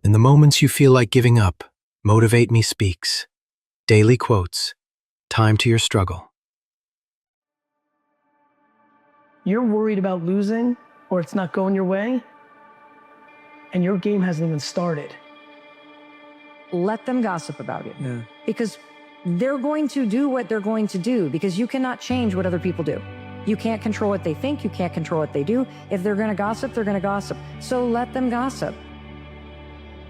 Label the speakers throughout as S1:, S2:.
S1: In the moments you feel like giving up, Motivate Me speaks. Daily quotes. Time to your struggle.
S2: You're worried about losing or it's not going your way, and your game hasn't even started.
S3: Let them gossip about it. Because they're going to do what they're going to do, because you cannot change what other people do. You can't control what they think. You can't control what they do. If they're going to gossip, they're going to gossip. So let them gossip.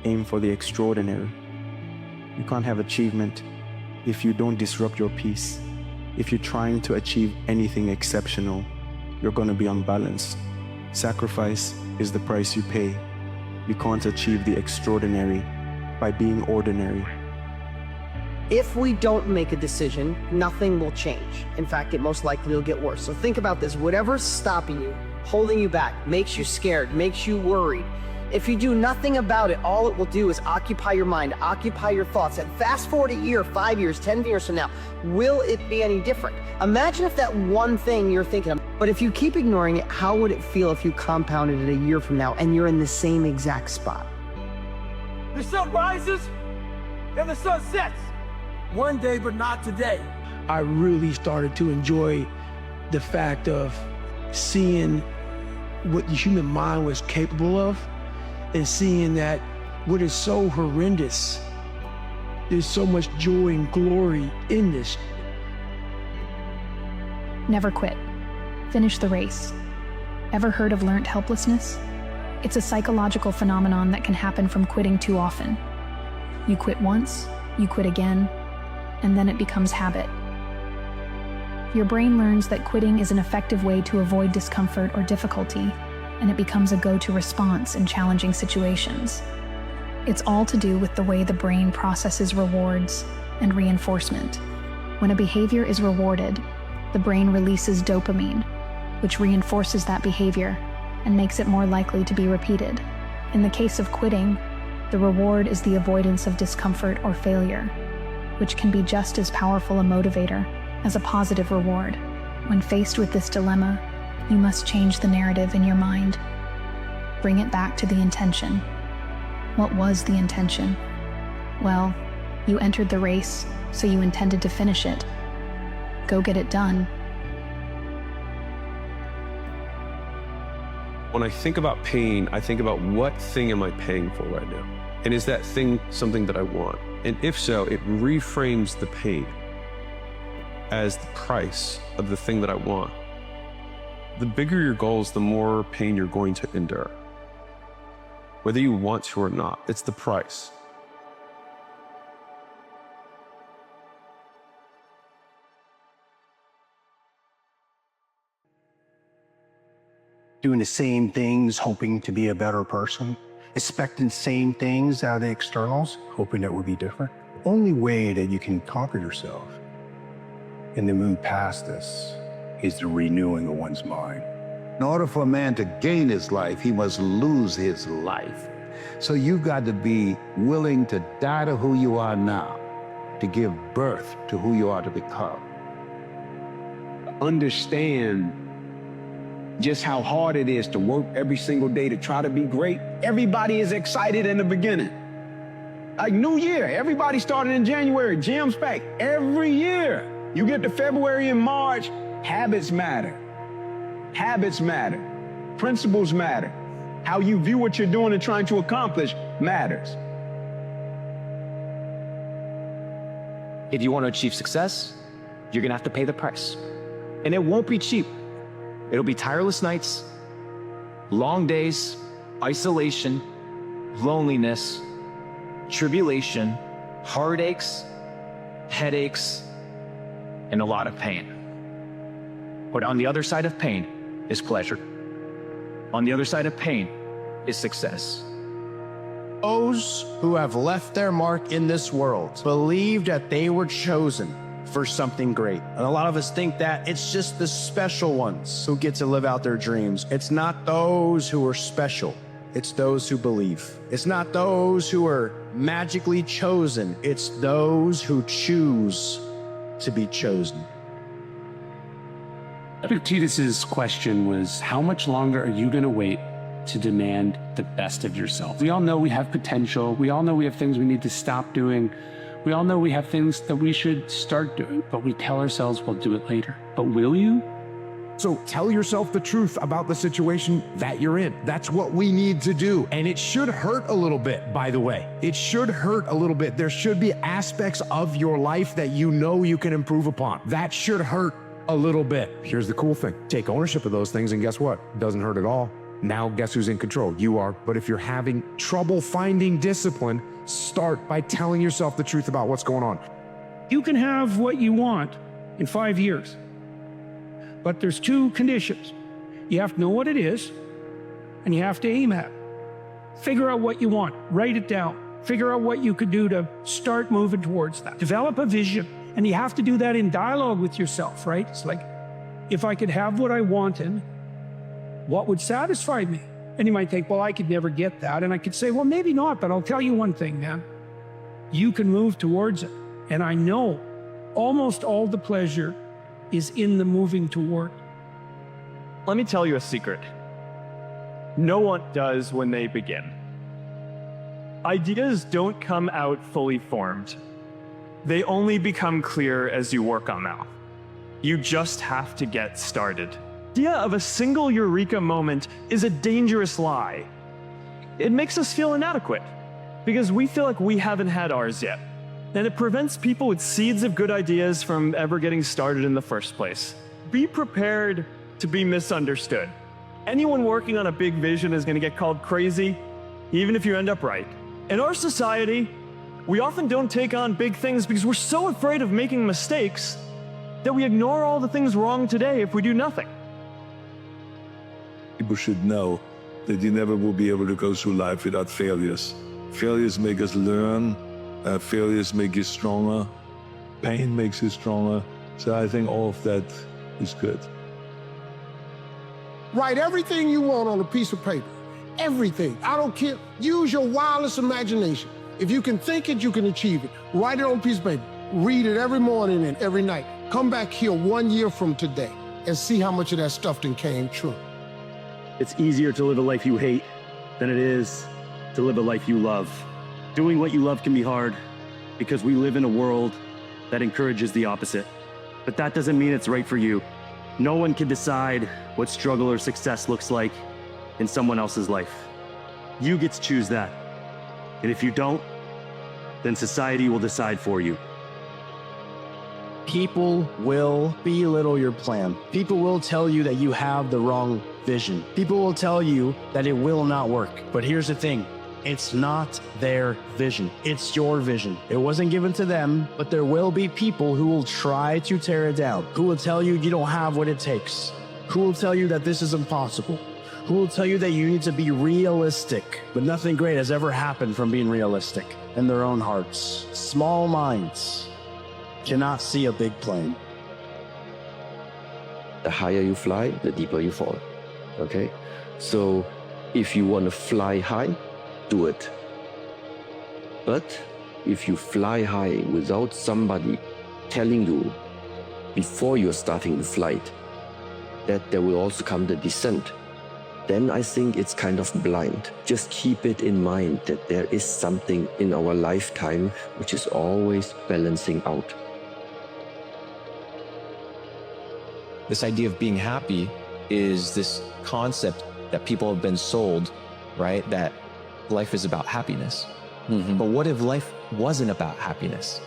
S4: Aim for the extraordinary. You can't have achievement if you don't disrupt your peace. If you're trying to achieve anything exceptional, you're going to be unbalanced. Sacrifice is the price you pay. You can't achieve the extraordinary by being ordinary.
S5: If we don't make a decision, nothing will change. In fact, it most likely will get worse. So think about this. Whatever's stopping you, holding you back, makes you scared, makes you worried, if you do nothing about it, all it will do is occupy your mind, occupy your thoughts. And fast forward a year, 5 years, 10 years from now, will it be any different? Imagine if that one thing you're thinking of, but if you keep ignoring it, how would it feel if you compounded it a year from now and you're in the same exact spot?
S6: The sun rises and the sun sets. One day, but not today.
S2: I really started to enjoy the fact of seeing what the human mind was capable of, and seeing that what is so horrendous, there's so much joy and glory in this.
S7: Never quit. Finish the race. Ever heard of learned helplessness? It's a psychological phenomenon that can happen from quitting too often. You quit once, you quit again, and then it becomes habit. Your brain learns that quitting is an effective way to avoid discomfort or difficulty, and it becomes a go-to response in challenging situations. It's all to do with the way the brain processes rewards and reinforcement. When a behavior is rewarded, the brain releases dopamine, which reinforces that behavior and makes it more likely to be repeated. In the case of quitting, the reward is the avoidance of discomfort or failure, which can be just as powerful a motivator as a positive reward. When faced with this dilemma, you must change the narrative in your mind. Bring it back to the intention. What was the intention? Well, you entered the race, so you intended to finish it. Go get it done.
S8: When I think about pain, I think about what thing am I paying for right now? And is that thing something that I want? And if so, it reframes the pain as the price of the thing that I want. The bigger your goals, the more pain you're going to endure. Whether you want to or not, it's the price.
S9: Doing the same things, hoping to be a better person, expecting the same things out of the externals, hoping that would be different. The only way that you can conquer yourself and then move past this is the renewing of one's mind.
S10: In order for a man to gain his life, he must lose his life. So you've got to be willing to die to who you are now, to give birth to who you are to become.
S11: Understand just how hard it is to work every single day to try to be great. Everybody is excited in the beginning. Like New Year, everybody started in January, gyms packed. Every year, you get to February and March, habits matter. Habits matter. Principles matter. How you view what you're doing and trying to accomplish matters.
S12: If you want to achieve success, you're gonna have to pay the price. And it won't be cheap. It'll be tireless nights, long days, isolation, loneliness, tribulation, heartaches, headaches, and a lot of pain. But on the other side of pain is pleasure. On the other side of pain is success.
S13: Those who have left their mark in this world believe that they were chosen for something great. And a lot of us think that it's just the special ones who get to live out their dreams. It's not those who are special. It's those who believe. It's not those who are magically chosen. It's those who choose to be chosen.
S14: Epictetus's question was, how much longer are you going to wait to demand the best of yourself. We all know we have potential. We all know we have things we need to stop doing. We all know we have things that we should start doing, but we tell ourselves we'll do it later. But will you?
S15: So tell yourself the truth about the situation that you're in. That's what we need to do. And it should hurt a little bit, by the way. It should hurt a little bit. There should be aspects of your life that you know you can improve upon. That should hurt a little bit. Here's the cool thing. Take ownership of those things and guess what? It doesn't hurt at all. Now guess who's in control? You are. But if you're having trouble finding discipline, start by telling yourself the truth about what's going on.
S6: You can have what you want in 5 years. But there's 2 conditions. You have to know what it is, and you have to aim at it. Figure out what you want, write it down. Figure out what you could do to start moving towards that. Develop a vision, and you have to do that in dialogue with yourself, right? It's like, if I could have what I wanted, what would satisfy me? And you might think, well, I could never get that. And I could say, well, maybe not, but I'll tell you one thing, man. You can move towards it. And I know almost all the pleasure is in the moving toward.
S16: Let me tell you a secret. No one does when they begin. Ideas don't come out fully formed. They only become clear as you work on them. You just have to get started. The idea of a single eureka moment is a dangerous lie. It makes us feel inadequate because we feel like we haven't had ours yet. And it prevents people with seeds of good ideas from ever getting started in the first place. Be prepared to be misunderstood. Anyone working on a big vision is going to get called crazy, even if you end up right. In our society, we often don't take on big things because we're so afraid of making mistakes that we ignore all the things wrong today if we do nothing.
S17: People should know that you never will be able to go through life without failures. Failures make us learn. Failures make you stronger. Pain makes you stronger. So I think all of that is good.
S18: Write everything you want on a piece of paper. Everything. I don't care. Use your wildest imagination. If you can think it, you can achieve it. Write it on a piece of paper. Read it every morning and every night. Come back here 1 year from today and see how much of that stuff then came true.
S19: It's easier to live a life you hate than it is to live a life you love. Doing what you love can be hard because we live in a world that encourages the opposite. But that doesn't mean it's right for you. No one can decide what struggle or success looks like in someone else's life. You get to choose that. And if you don't, then society will decide for you.
S13: People will belittle your plan. People will tell you that you have the wrong vision. People will tell you that it will not work. But here's the thing. It's not their vision. It's your vision. It wasn't given to them, but there will be people who will try to tear it down, who will tell you you don't have what it takes, who will tell you that this is impossible, who will tell you that you need to be realistic. But nothing great has ever happened from being realistic in their own hearts. Small minds cannot see a big plane.
S20: The higher you fly, the deeper you fall. Okay? So if you want to fly high, do it. But if you fly high without somebody telling you before you're starting the flight that there will also come the descent, then I think it's kind of blind. Just keep it in mind that there is something in our lifetime which is always balancing out.
S12: This idea of being happy is this concept that people have been sold, right? That life is about happiness. But what if life wasn't about happiness?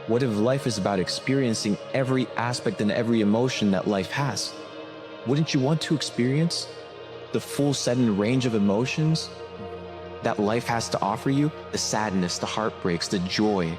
S12: What if life is about experiencing every aspect and every emotion that life has? Wouldn't you want to experience the full set and range of emotions that life has to offer you? The sadness, the heartbreaks, the joy.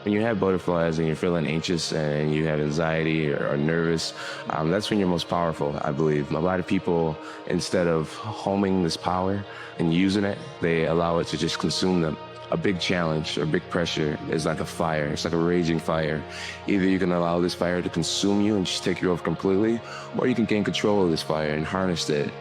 S21: When you have butterflies and you're feeling anxious and you have anxiety or nervous, that's when you're most powerful, I believe. A lot of people, instead of homing this power and using it, they allow it to just consume them. A big challenge or big pressure is like a fire. It's like a raging fire. Either you can allow this fire to consume you and just take you over completely, or you can gain control of this fire and harness it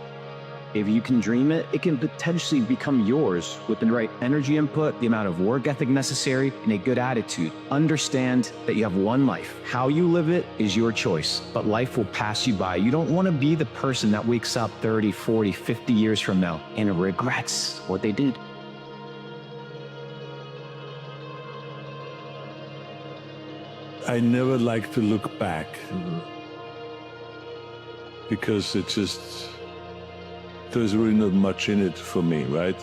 S1: If you can dream it, it can potentially become yours with the right energy input, the amount of work ethic necessary, and a good attitude. Understand that you have one life. How you live it is your choice, but life will pass you by. You don't want to be the person that wakes up 30, 40, 50 years from now and regrets what they did.
S17: I never like to look back because it just, there's really not much in it for me, right?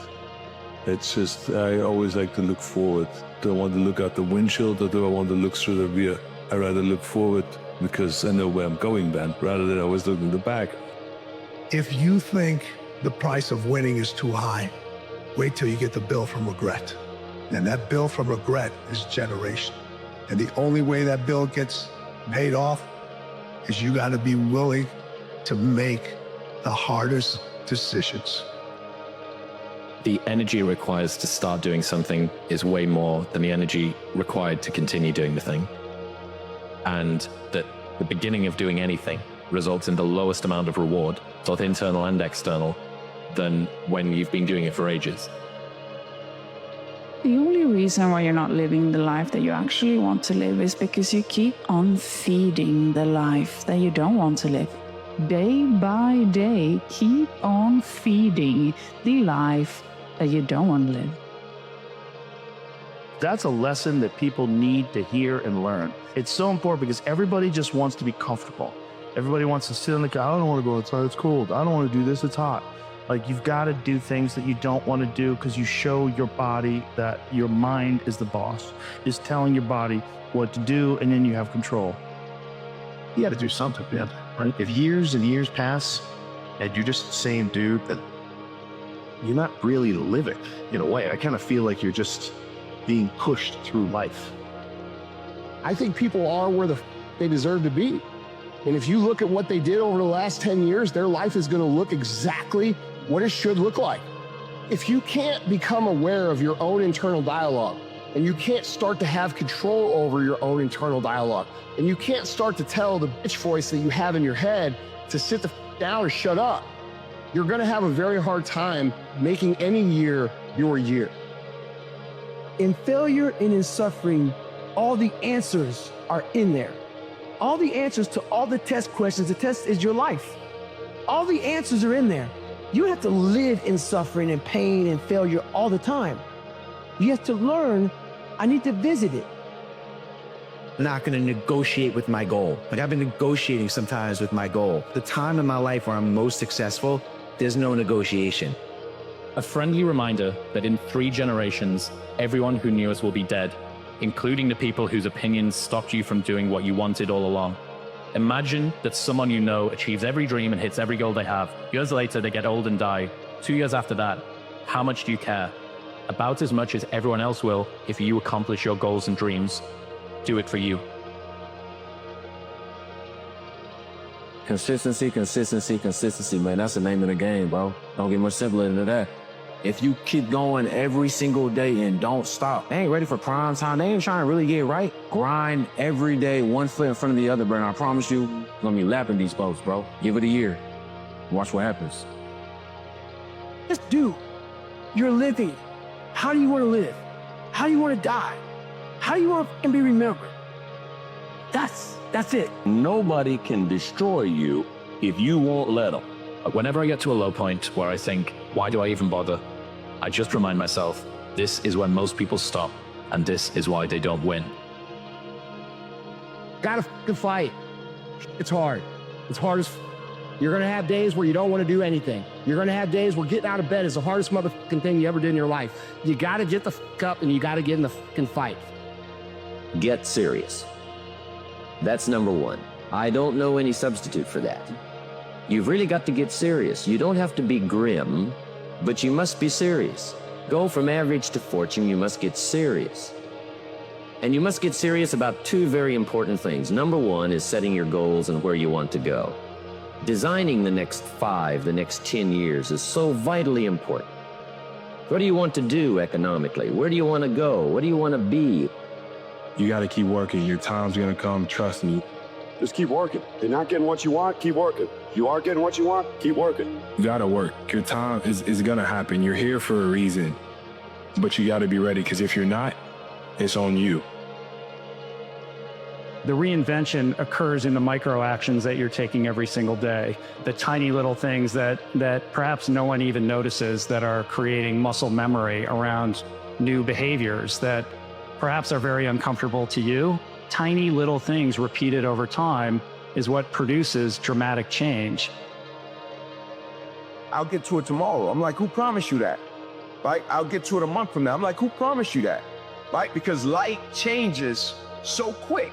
S17: It's just, I always like to look forward. Do I want to look out the windshield or do I want to look through the rear? I rather look forward because I know where I'm going then, rather than always looking in the back.
S18: If you think the price of winning is too high, wait till you get the bill from regret. And that bill from regret is generation. And the only way that bill gets paid off is you got to be willing to make the hardest decisions.
S12: The energy it requires to start doing something is way more than the energy required to continue doing the thing. And that the beginning of doing anything results in the lowest amount of reward, both internal and external, than when you've been doing it for ages.
S22: The only reason why you're not living the life that you actually want to live is because you keep on feeding the life that you don't want to live. Day by day, keep on feeding the life that you don't want to live.
S23: That's a lesson that people need to hear and learn. It's so important because everybody just wants to be comfortable. Everybody wants to sit on the couch. I don't want to go outside, it's cold. I don't want to do this, it's hot. Like, you've got to do things that you don't want to do because you show your body that your mind is the boss, is telling your body what to do, and then you have control.
S9: You got to do something, man. Right? If years and years pass and you're just the same dude, then you're not really living in a way. I kind of feel like you're just being pushed through life.
S18: I think people are where they deserve to be. And if you look at what they did over the last 10 years, their life is going to look exactly what it should look like. If you can't become aware of your own internal dialogue, and you can't start to have control over your own internal dialogue, and you can't start to tell the bitch voice that you have in your head to sit the down or shut up, you're going to have a very hard time making any year your year.
S2: In failure and in suffering, all the answers are in there. All the answers to all the test questions. The test is your life. All the answers are in there. You have to live in suffering and pain and failure all the time. You have to learn, I need to visit it.
S24: I'm not going to negotiate with my goal. Like, I've been negotiating sometimes with my goal. The time in my life where I'm most successful, there's no negotiation.
S12: A friendly reminder that in 3 generations, everyone who knew us will be dead, including the people whose opinions stopped you from doing what you wanted all along. Imagine that someone you know achieves every dream and hits every goal they have. Years later, they get old and die. 2 years after that, how much do you care? About as much as everyone else will if you accomplish your goals and dreams. Do it for you.
S21: Consistency, consistency, consistency, man. That's the name of the game, bro. Don't get much simpler than that. If you keep going every single day and don't stop, they ain't ready for prime time. They ain't trying to really get right. Grind every day, one foot in front of the other, bro. And I promise you, you're gonna be lapping these folks, bro. Give it a year. Watch what happens.
S2: Just do. You're living. How do you want to live? How do you want to die? How do you want to be remembered? That's it.
S21: Nobody can destroy you if you won't let them.
S12: Whenever I get to a low point where I think, why do I even bother? I just remind myself, this is when most people stop, and this is why they don't win.
S5: Gotta fucking fight. It's hard. It's hard as You're gonna have days where you don't want to do anything. You're gonna have days where getting out of bed is the hardest motherfucking thing you ever did in your life. You gotta get the fuck up and you gotta get in the fucking fight.
S20: Get serious. That's number 1. I don't know any substitute for that. You've really got to get serious. You don't have to be grim, but you must be serious. Go from average to fortune, you must get serious. And you must get serious about 2 very important things. Number 1 is setting your goals and where you want to go. Designing the next 5, the next 10 years is so vitally important. What do you want to do economically? Where do you want to go? What do you want to be?
S25: You got to keep working. Your time's going to come, trust me.
S3: Just keep working. You're not getting what you want, keep working. You are getting what you want, keep working.
S4: You gotta work. Your time is gonna happen. You're here for a reason, but you gotta be ready, because if you're not, it's on you.
S6: The reinvention occurs in the micro actions that you're taking every single day. The tiny little things that perhaps no one even notices that are creating muscle memory around new behaviors that perhaps are very uncomfortable to you. Tiny little things repeated over time is what produces dramatic change.
S11: I'll get to it tomorrow. I'm like, who promised you that? Right? I'll get to it a month from now. I'm like, who promised you that? Right? Because life changes so quick.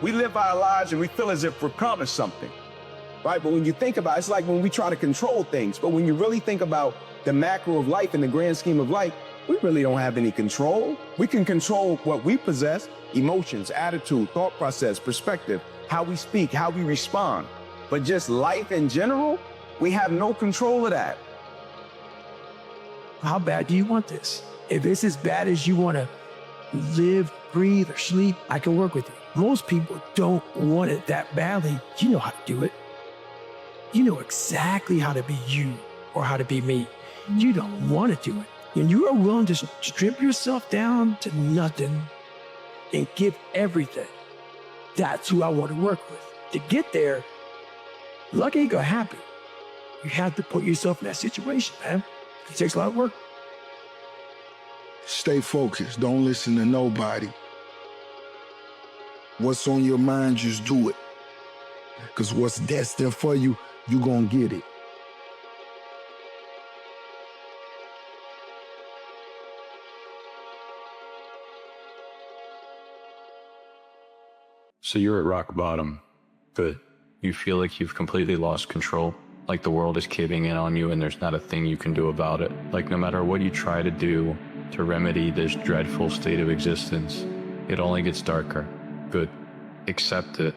S11: We live our lives and we feel as if we're promised something, right? But when you think about it, it's like when we try to control things. But when you really think about the macro of life and the grand scheme of life, we really don't have any control. We can control what we possess: emotions, attitude, thought process, perspective, how we speak, how we respond. But just life in general, we have no control of that.
S2: How bad do you want this? If it's as bad as you want to live, breathe, or sleep, I can work with you. Most people don't want it that badly. You know how to do it. You know exactly how to be you or how to be me. You don't want to do it. And you are willing to strip yourself down to nothing and give everything. That's who I want to work with. To get there, luck ain't gonna happen. You have to put yourself in that situation, man. It takes a lot of work.
S18: Stay focused. Don't listen to nobody. What's on your mind, just do it. Because what's destined for you, you gonna get it.
S7: So you're at rock bottom. Good. You feel like you've completely lost control. Like the world is caving in on you and there's not a thing you can do about it. Like no matter what you try to do to remedy this dreadful state of existence, it only gets darker. Good. Accept it.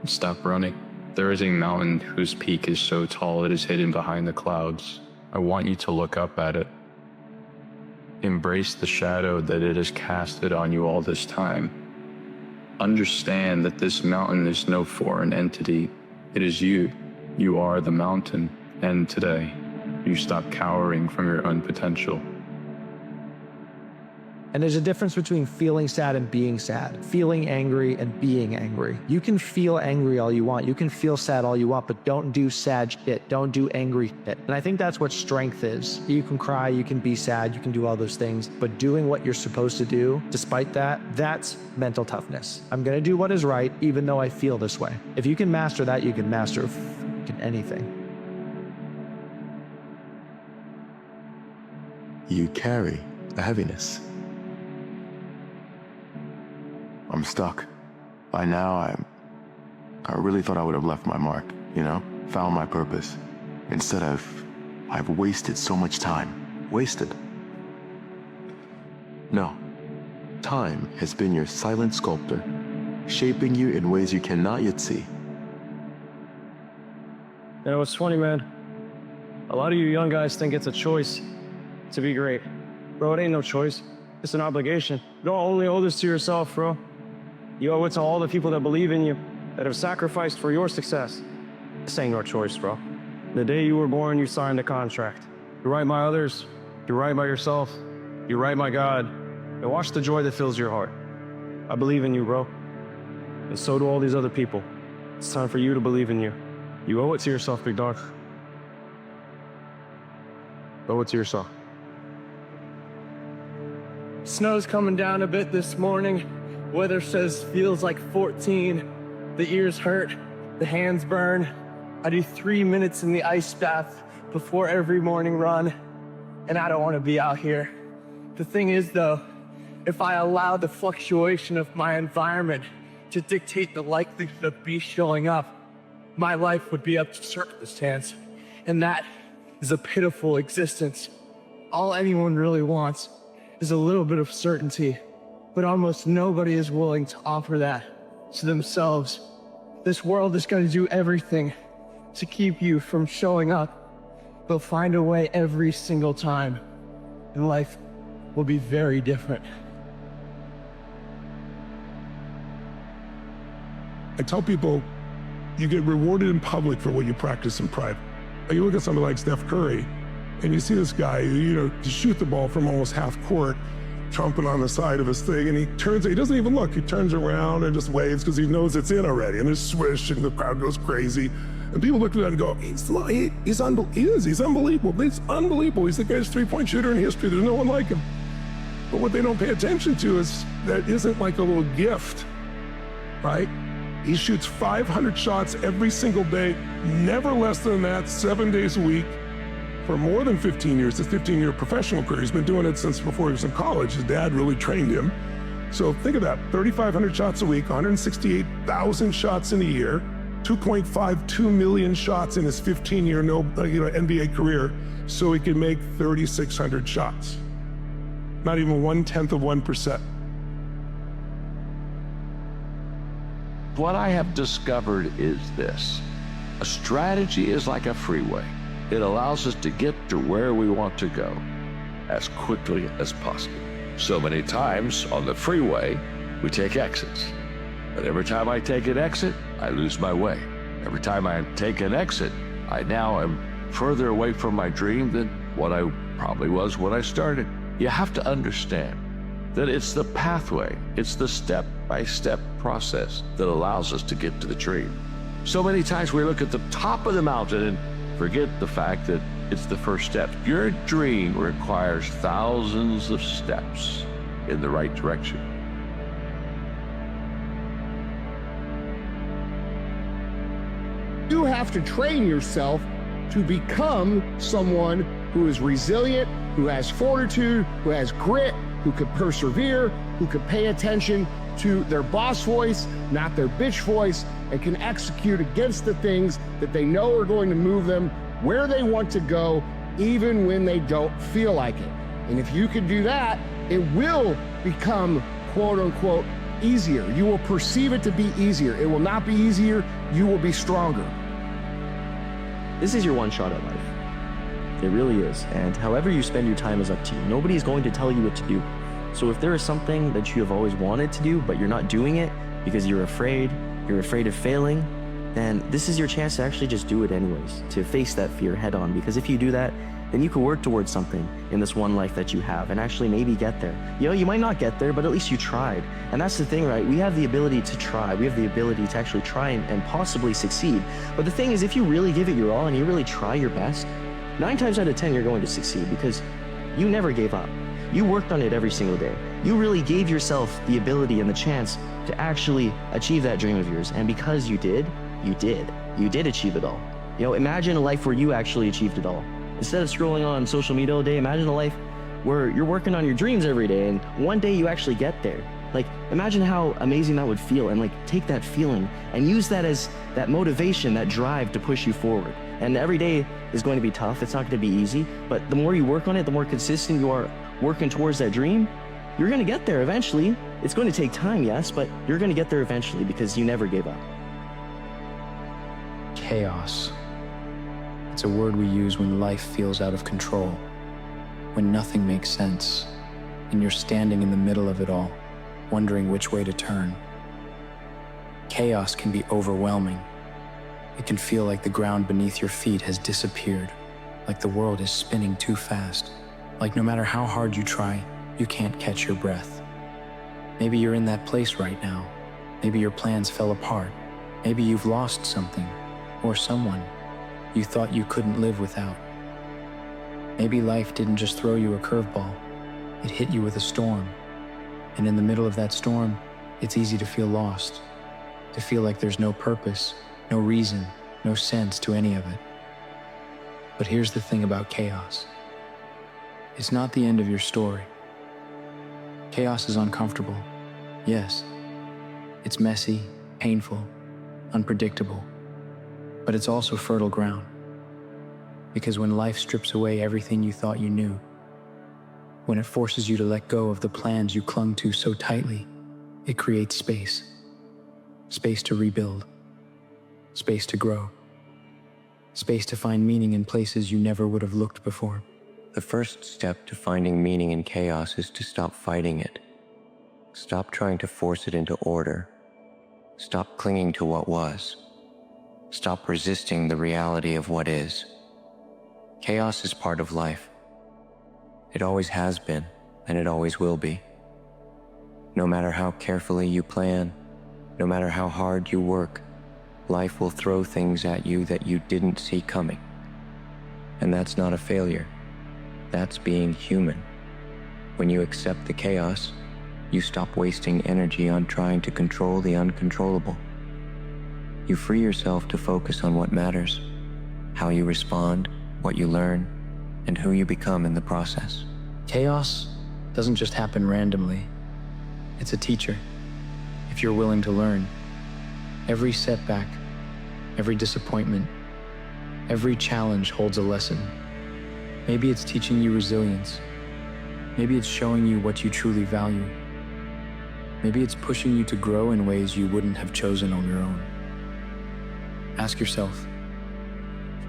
S7: Stop running. There is a mountain whose peak is so tall it is hidden behind the clouds. I want you to look up at it. Embrace the shadow that it has casted on you all this time. Understand that this mountain is no foreign entity. It is you. You are the mountain. And today, you stop cowering from your own potential.
S8: And there's a difference between feeling sad and being sad, feeling angry and being angry. You can feel angry all you want. You can feel sad all you want, but don't do sad shit. Don't do angry shit. And I think that's what strength is. You can cry, you can be sad, you can do all those things, but doing what you're supposed to do, despite that, that's mental toughness. I'm gonna do what is right, even though I feel this way. If you can master that, you can master anything.
S25: You carry a heaviness. I'm stuck. By now, I really thought I would have left my mark, you know? Found my purpose. Instead, I've wasted so much time. Wasted. No. Time has been your silent sculptor, shaping you in ways you cannot yet see.
S26: You know, it's funny, man. A lot of you young guys think it's a choice to be great. Bro, it ain't no choice. It's an obligation. You don't only owe this to yourself, bro. You owe it to all the people that believe in you, that have sacrificed for your success. This ain't no choice, bro. The day you were born, you signed a contract. You're right by others. You're right by yourself. You're right by God. And watch the joy that fills your heart. I believe in you, bro. And so do all these other people. It's time for you to believe in you. You owe it to yourself, big dog. Owe it to yourself.
S27: Snow's coming down a bit this morning. Weather says feels like 14. The ears hurt, the hands burn. I do 3 minutes in the ice bath before every morning run, and I don't want to be out here. The thing is though, if I allow the fluctuation of my environment to dictate the likelihood of me showing up, my life would be up to circumstance, and that is a pitiful existence. All anyone really wants is a little bit of certainty, but almost nobody is willing to offer that to themselves. This world is going to do everything to keep you from showing up. They'll find a way every single time, and life will be very different.
S1: I tell people, you get rewarded in public for what you practice in private. You look at somebody like Steph Curry, and you see this guy, to shoot the ball from almost half court, trumping on the side of his thing, and he doesn't even look. He turns around and just waves because he knows it's in already, and there's swish, and the crowd goes crazy. And people look at that and go, he's unbelievable. He's unbelievable. He's the greatest three-point shooter in history. There's no one like him. But what they don't pay attention to is that isn't like a little gift, right? He shoots 500 shots every single day, never less than that, 7 days a week, for more than 15 years. His 15-year professional career. He's been doing it since before he was in college. His dad really trained him. So think of that, 3,500 shots a week, 168,000 shots in a year, 2.52 million shots in his 15-year NBA career, so he can make 3,600 shots. Not even 1/10%.
S10: What I have discovered is this: a strategy is like a freeway. It allows us to get to where we want to go as quickly as possible. So many times on the freeway, we take exits. But every time I take an exit, I lose my way. Every time I take an exit, I now am further away from my dream than what I probably was when I started. You have to understand that it's the pathway, it's the step-by-step process that allows us to get to the dream. So many times we look at the top of the mountain and forget the fact that it's the first step. Your dream requires thousands of steps in the right direction.
S18: You have to train yourself to become someone who is resilient, who has fortitude, who has grit, who can persevere, who can pay attention to their boss voice, not their bitch voice, and can execute against the things that they know are going to move them where they want to go, even when they don't feel like it. And if you can do that, it will become, quote unquote, easier. You will perceive it to be easier. It will not be easier, you will be stronger.
S13: This is your one shot at life. It really is. And however you spend your time is up to you. Nobody's going to tell you what to do. So if there is something that you have always wanted to do, but you're not doing it because you're afraid of failing, then this is your chance to actually just do it anyways, to face that fear head on. Because if you do that, then you can work towards something in this one life that you have and actually maybe get there. You might not get there, but at least you tried. And that's the thing, right? We have the ability to try. We have the ability to actually try and possibly succeed. But the thing is, if you really give it your all and you really try your best, 9 times out of 10, you're going to succeed because you never gave up. You worked on it every single day. You really gave yourself the ability and the chance to actually achieve that dream of yours. And because you did achieve it all. Imagine a life where you actually achieved it all. Instead of scrolling on social media all day, imagine a life where you're working on your dreams every day and one day you actually get there. Imagine how amazing that would feel, and take that feeling and use that as that motivation, that drive to push you forward. And every day is going to be tough. It's not going to be easy, but the more you work on it, the more consistent you are working towards that dream, you're going to get there eventually. It's going to take time, yes, but you're going to get there eventually because you never gave up.
S14: Chaos. It's a word we use when life feels out of control, when nothing makes sense, and you're standing in the middle of it all, wondering which way to turn. Chaos can be overwhelming. It can feel like the ground beneath your feet has disappeared, like the world is spinning too fast, like no matter how hard you try, you can't catch your breath. Maybe you're in that place right now. Maybe your plans fell apart. Maybe you've lost something or someone you thought you couldn't live without. Maybe life didn't just throw you a curveball. It hit you with a storm. And in the middle of that storm, it's easy to feel lost, to feel like there's no purpose, no reason, no sense to any of it. But here's the thing about chaos. It's not the end of your story. Chaos is uncomfortable, yes. It's messy, painful, unpredictable. But it's also fertile ground. Because when life strips away everything you thought you knew, when it forces you to let go of the plans you clung to so tightly, it creates space. Space to rebuild. Space to grow. Space to find meaning in places you never would have looked before.
S20: The first step to finding meaning in chaos is to stop fighting it. Stop trying to force it into order.
S9: Stop clinging to what was. Stop resisting the reality of what is. Chaos is part of life. It always has been, and it always will be. No matter how carefully you plan, no matter how hard you work, life will throw things at you that you didn't see coming. And that's not a failure. That's being human. When you accept the chaos, you stop wasting energy on trying to control the uncontrollable. You free yourself to focus on what matters, how you respond, what you learn, and who you become in the process.
S14: Chaos doesn't just happen randomly. It's a teacher, if you're willing to learn. Every setback, every disappointment, every challenge holds a lesson. Maybe it's teaching you resilience. Maybe it's showing you what you truly value. Maybe it's pushing you to grow in ways you wouldn't have chosen on your own. Ask yourself,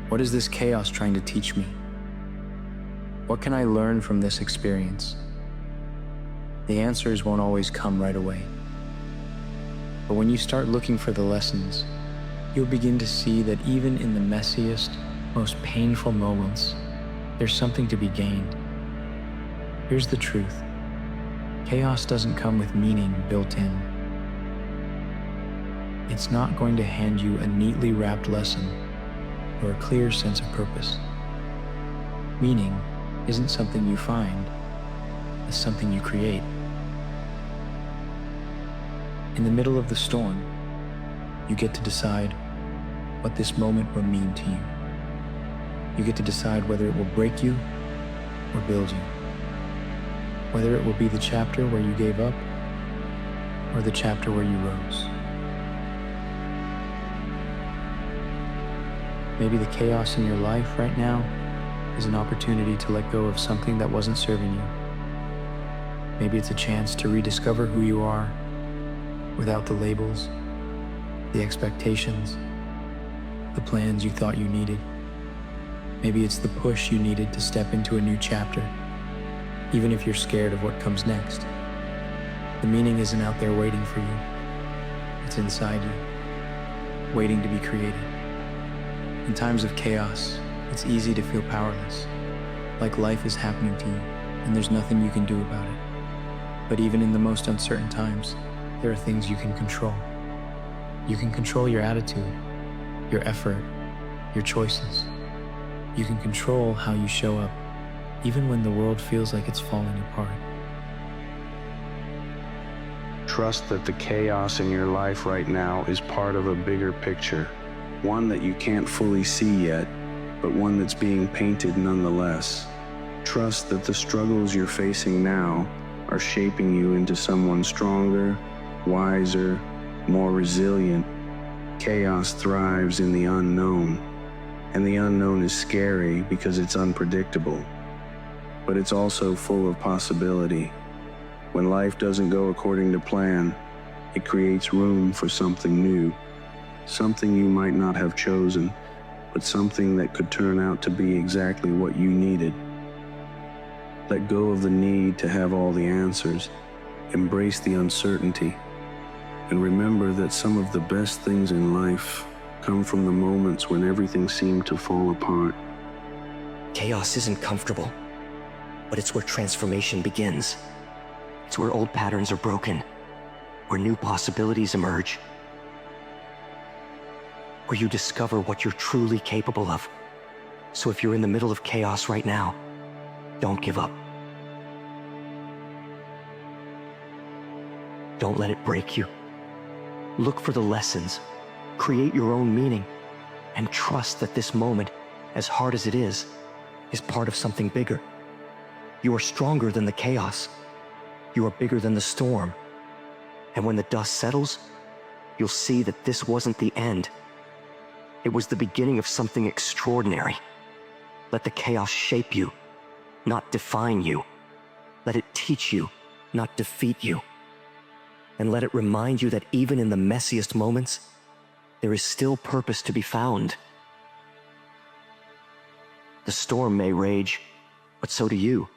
S14: what is this chaos trying to teach me? What can I learn from this experience? The answers won't always come right away. But when you start looking for the lessons, you'll begin to see that even in the messiest, most painful moments, there's something to be gained. Here's the truth. Chaos doesn't come with meaning built in. It's not going to hand you a neatly wrapped lesson or a clear sense of purpose. Meaning isn't something you find, it's something you create. In the middle of the storm, you get to decide what this moment will mean to you. You get to decide whether it will break you or build you. Whether it will be the chapter where you gave up or the chapter where you rose. Maybe the chaos in your life right now is an opportunity to let go of something that wasn't serving you. Maybe it's a chance to rediscover who you are without the labels, the expectations, the plans you thought you needed. Maybe it's the push you needed to step into a new chapter, even if you're scared of what comes next. The meaning isn't out there waiting for you. It's inside you, waiting to be created. In times of chaos, it's easy to feel powerless, like life is happening to you and there's nothing you can do about it. But even in the most uncertain times, there are things you can control. You can control your attitude, your effort, your choices. You can control how you show up, even when the world feels like it's falling apart.
S15: Trust that the chaos in your life right now is part of a bigger picture, one that you can't fully see yet, but one that's being painted nonetheless. Trust that the struggles you're facing now are shaping you into someone stronger, wiser, more resilient. Chaos thrives in the unknown, and the unknown is scary because it's unpredictable. But it's also full of possibility. When life doesn't go according to plan, it creates room for something new, something you might not have chosen, but something that could turn out to be exactly what you needed. Let go of the need to have all the answers, embrace the uncertainty, and remember that some of the best things in life come from the moments when everything seemed to fall apart.
S16: Chaos isn't comfortable, but it's where transformation begins. It's where old patterns are broken, where new possibilities emerge, where you discover what you're truly capable of. So if you're in the middle of chaos right now, don't give up. Don't let it break you. Look for the lessons, create your own meaning, and trust that this moment, as hard as it is part of something bigger. You are stronger than the chaos. You are bigger than the storm. And when the dust settles, you'll see that this wasn't the end. It was the beginning of something extraordinary. Let the chaos shape you, not define you. Let it teach you, not defeat you. And let it remind you that even in the messiest moments, there is still purpose to be found. The storm may rage, but so do you.